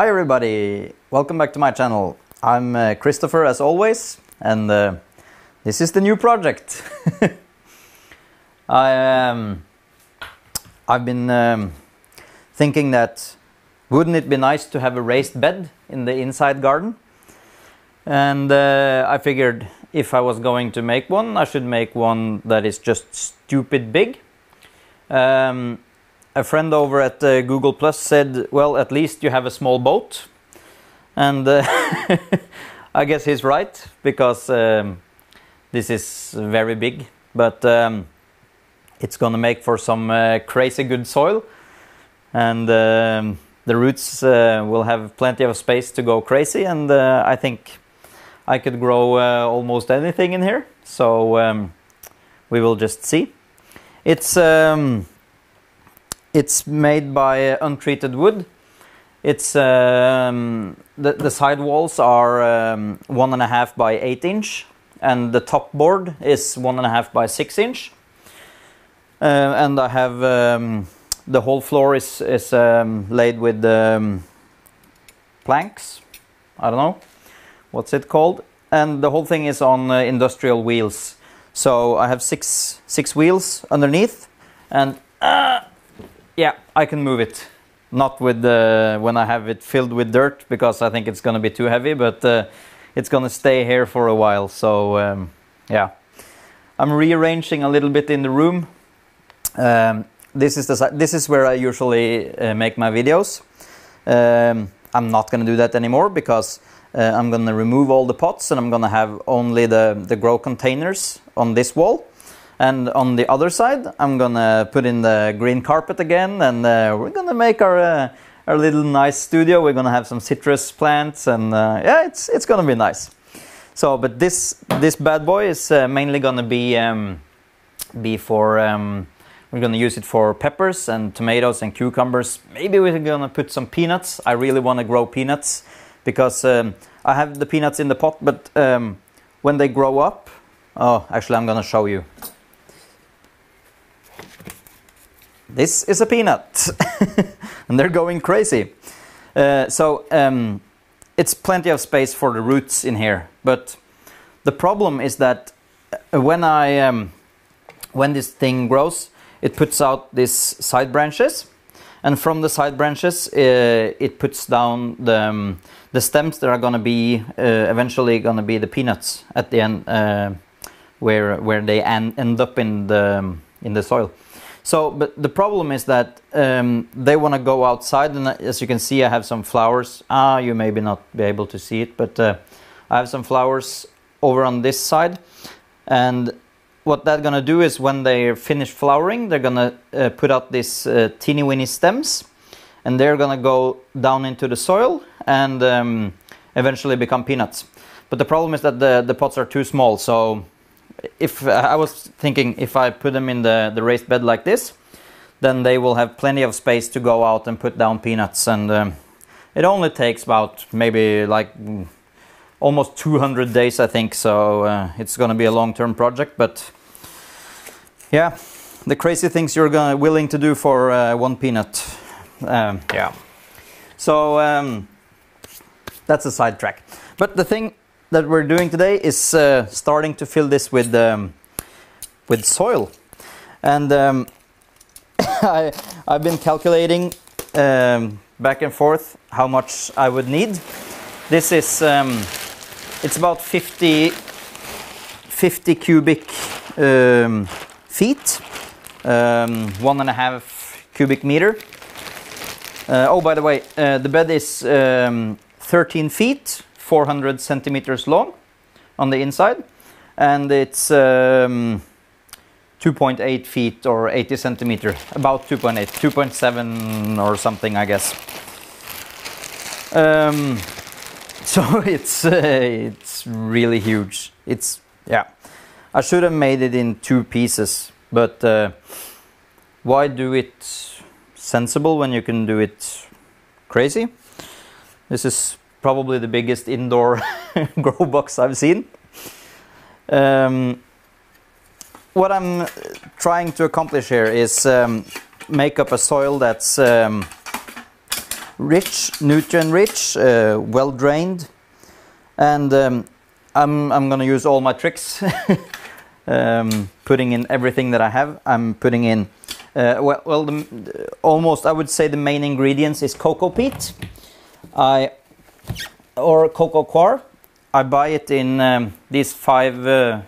Hi everybody, welcome back to my channel. I'm Christopher as always, and this is the new project. I've been thinking that wouldn't it be nice to have a raised bed in the inside garden? And I figured if I was going to make one, I should make one that is just stupid big. A friend over at Google Plus said, well, at least you have a small boat. And I guess he's right, because this is very big. But it's gonna make for some crazy good soil. And the roots will have plenty of space to go crazy. And I think I could grow almost anything in here. So we will just see. It's made by untreated wood. It's the side walls are 1.5 by 8 inch, and the top board is 1.5 by 6 inch. And I have the whole floor is laid with planks. I don't know what's it called, and the whole thing is on industrial wheels. So I have six wheels underneath, and yeah, I can move it. Not with when I have it filled with dirt, because I think it's gonna be too heavy, but it's gonna stay here for a while. So yeah, I'm rearranging a little bit in the room. This is where I usually make my videos. I'm not gonna do that anymore, because I'm gonna remove all the pots, and I'm gonna have only the grow containers on this wall. And on the other side, I'm gonna put in the green carpet again, and we're gonna make our little nice studio. We're gonna have some citrus plants, and yeah, it's gonna be nice. So, but this bad boy is mainly gonna be for we're gonna use it for peppers and tomatoes and cucumbers. Maybe we're gonna put some peanuts. I really want to grow peanuts, because I have the peanuts in the pot, but when they grow up, oh, actually, I'm gonna show you. This is a peanut, and they're going crazy. So it's plenty of space for the roots in here. But the problem is that when this thing grows, it puts out these side branches, and from the side branches, it puts down the stems that are going to be eventually going to be the peanuts at the end, where they end up in the soil. So, but the problem is that they want to go outside, and as you can see, I have some flowers. You maybe not be able to see it, but I have some flowers over on this side. And what they're gonna do is, when they finish flowering, they're gonna put out these teeny weeny stems, and they're gonna go down into the soil and eventually become peanuts. But the problem is that the pots are too small. So if I was thinking, if I put them in the raised bed like this, then they will have plenty of space to go out and put down peanuts. And it only takes about maybe like almost 200 days, I think. So it's going to be a long-term project. But yeah, the crazy things you're willing to do for one peanut. Yeah. So that's a sidetrack. But the thing that we're doing today is starting to fill this with soil, and I've been calculating back and forth how much I would need. This is it's about 50 cubic feet, 1.5 cubic meter. Oh, by the way, the bed is 13 feet. 400 centimeters long on the inside, and it's 2.8 feet or 80 centimeters, about 2.8, 2.7 or something, I guess. So it's really huge. Yeah, I should have made it in 2 pieces, but why do it sensible when you can do it crazy? This is probably the biggest indoor grow box I've seen. What I'm trying to accomplish here is make up a soil that's rich, nutrient rich, well drained, and I'm gonna use all my tricks. Putting in everything that I have. I'm putting in almost, I would say the main ingredients is cocoa peat, or cocoa coir. I buy it in these 5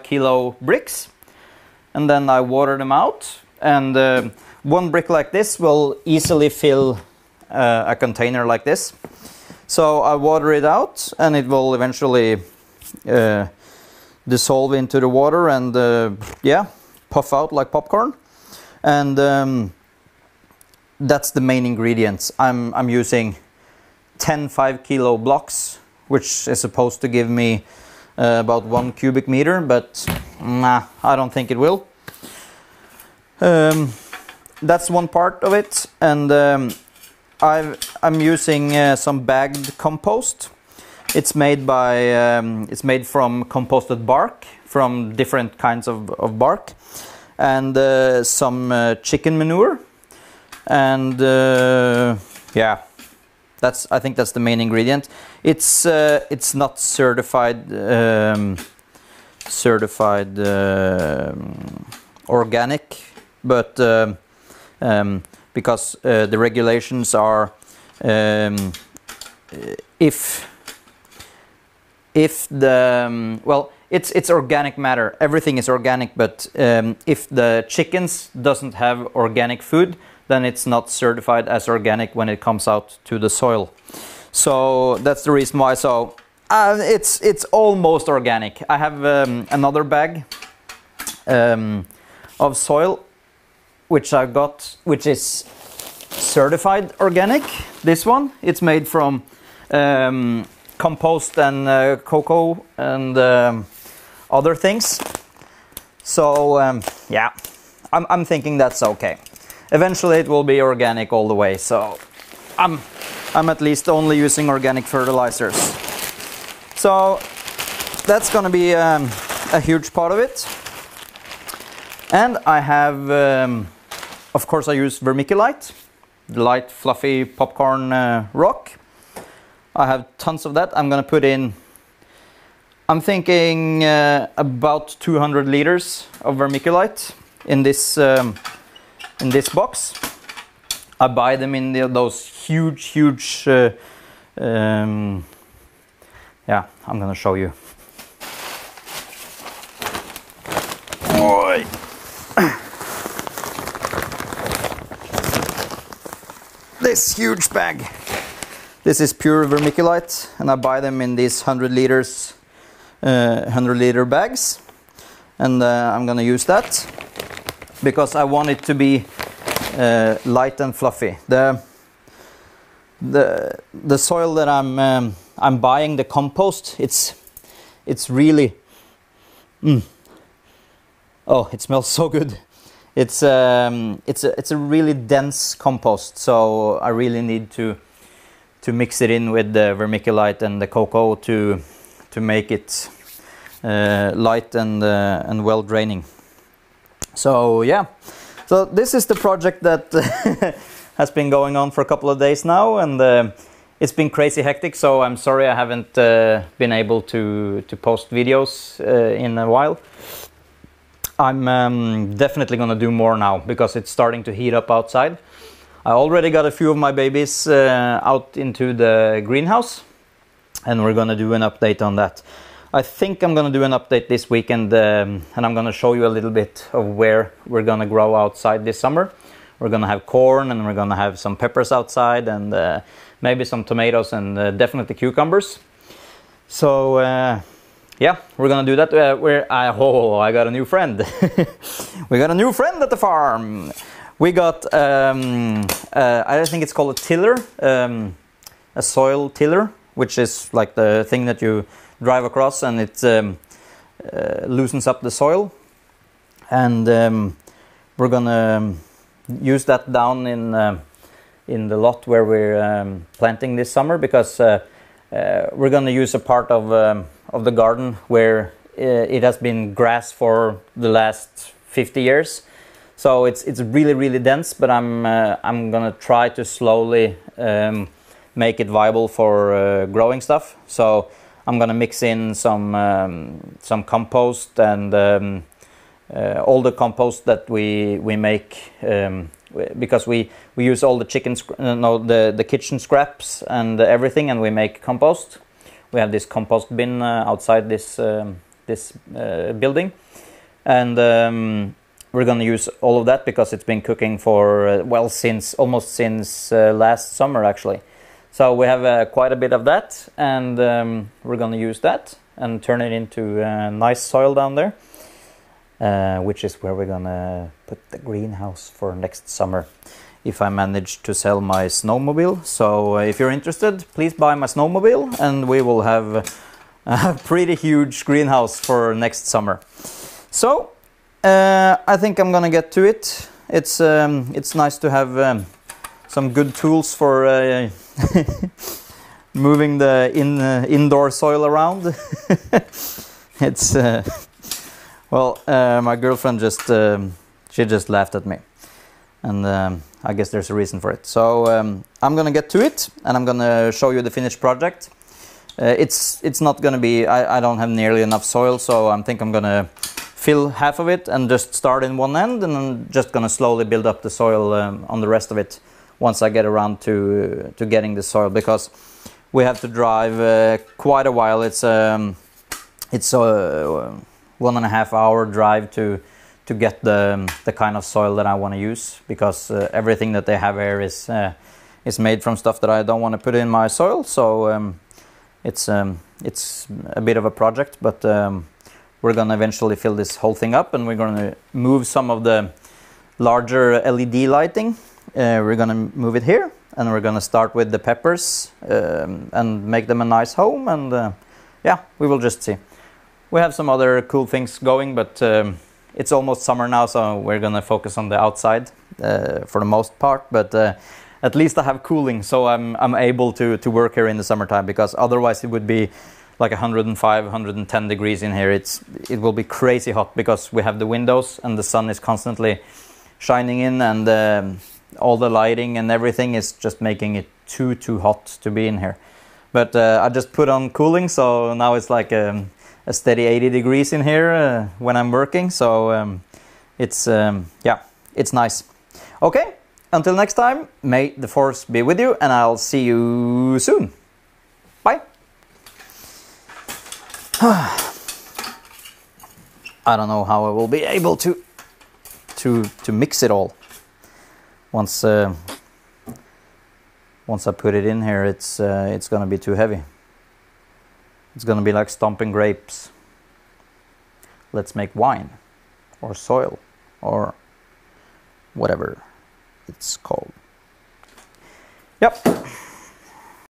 kilo bricks, and then I water them out, and one brick like this will easily fill a container like this. So I water it out, and it will eventually dissolve into the water and yeah, puff out like popcorn. And that's the main ingredients. I'm using 10 5 kilo blocks, which is supposed to give me about 1 cubic meter, but nah, I don't think it will. That's one part of it, and I'm using some bagged compost. It's made from composted bark, from different kinds of bark, and some chicken manure, and yeah, I think that's the main ingredient. It's not certified organic, but because the regulations are if the well, it's organic matter. Everything is organic, but if the chickens doesn't have organic food, then it's not certified as organic when it comes out to the soil. So that's the reason why. So it's almost organic. I have another bag of soil which I got, which is certified organic. This one, it's made from compost and cocoa and other things. So yeah, I'm thinking that's okay. Eventually it will be organic all the way, so I'm at least only using organic fertilizers. So that's gonna be a huge part of it. And I have of course I use vermiculite, the light fluffy popcorn rock. I have tons of that. I'm gonna put in, I'm thinking about 200 liters of vermiculite in this box. I buy them in those huge yeah, I'm gonna show you. Oi. This huge bag. This is pure vermiculite, and I buy them in these 100 liter bags, and I'm gonna use that because I want it to be light and fluffy. The soil that I'm buying, the compost, it's really oh, it smells so good. It's a really dense compost, so I really need to mix it in with the vermiculite and the cocoa to make it light and well draining. So yeah, so this is the project that has been going on for a couple of days now, and it's been crazy hectic, so I'm sorry I haven't been able to post videos in a while. I'm definitely gonna do more now because it's starting to heat up outside. I already got a few of my babies out into the greenhouse, and we're gonna do an update on that. I think I'm gonna do an update this weekend, and I'm gonna show you a little bit of where we're gonna grow outside this summer. We're gonna have corn, and we're gonna have some peppers outside, and maybe some tomatoes, and definitely cucumbers. So yeah, we're gonna do that. I got a new friend. We got a new friend at the farm. We got I think it's called a tiller, a soil tiller, which is like the thing that you drive across, and it loosens up the soil. And we're gonna use that down in the lot where we're planting this summer, because we're gonna use a part of the garden where it has been grass for the last 50 years. So it's really dense, but I'm gonna try to slowly make it viable for growing stuff. So I'm gonna mix in some compost and all the compost that we make, because we use all the the kitchen scraps and everything, and we make compost. We have this compost bin outside this building, and we're gonna use all of that because it's been cooking for well, almost since last summer actually. So we have quite a bit of that, and we're gonna use that and turn it into nice soil down there, which is where we're gonna put the greenhouse for next summer, if I manage to sell my snowmobile. So if you're interested, please buy my snowmobile and we will have a pretty huge greenhouse for next summer. So I think I'm gonna get to it. It's nice to have some good tools for moving the indoor soil around. It's well, my girlfriend she just laughed at me, and I guess there's a reason for it. So I'm gonna get to it, and I'm gonna show you the finished project. It's not gonna be, I don't have nearly enough soil, so I think I'm gonna fill half of it and just start in one end, and I'm just gonna slowly build up the soil on the rest of it once I get around to getting the soil, because we have to drive quite a while. It's a 1.5 hour drive to get the kind of soil that I want to use, because everything that they have here is made from stuff that I don't want to put in my soil. So it's a bit of a project, but we're gonna eventually fill this whole thing up, and we're gonna move some of the larger LED lighting. We're gonna move it here, and we're gonna start with the peppers and make them a nice home, and yeah, we will just see. We have some other cool things going, but it's almost summer now, so we're gonna focus on the outside for the most part. But at least I have cooling, so I'm able to work here in the summertime, because otherwise it would be like 105, 110 degrees in here. It will be crazy hot, because we have the windows and the sun is constantly shining in, and all the lighting and everything is just making it too hot to be in here. But I just put on cooling, so now it's like a steady 80 degrees in here when I'm working. So it's yeah, it's nice. Okay, until next time, may the force be with you, and I'll see you soon. Bye. I don't know how I will be able to mix it all. Once I put it in here, it's gonna be too heavy. It's gonna be like stomping grapes. Let's make wine, or soil, or whatever it's called. Yep.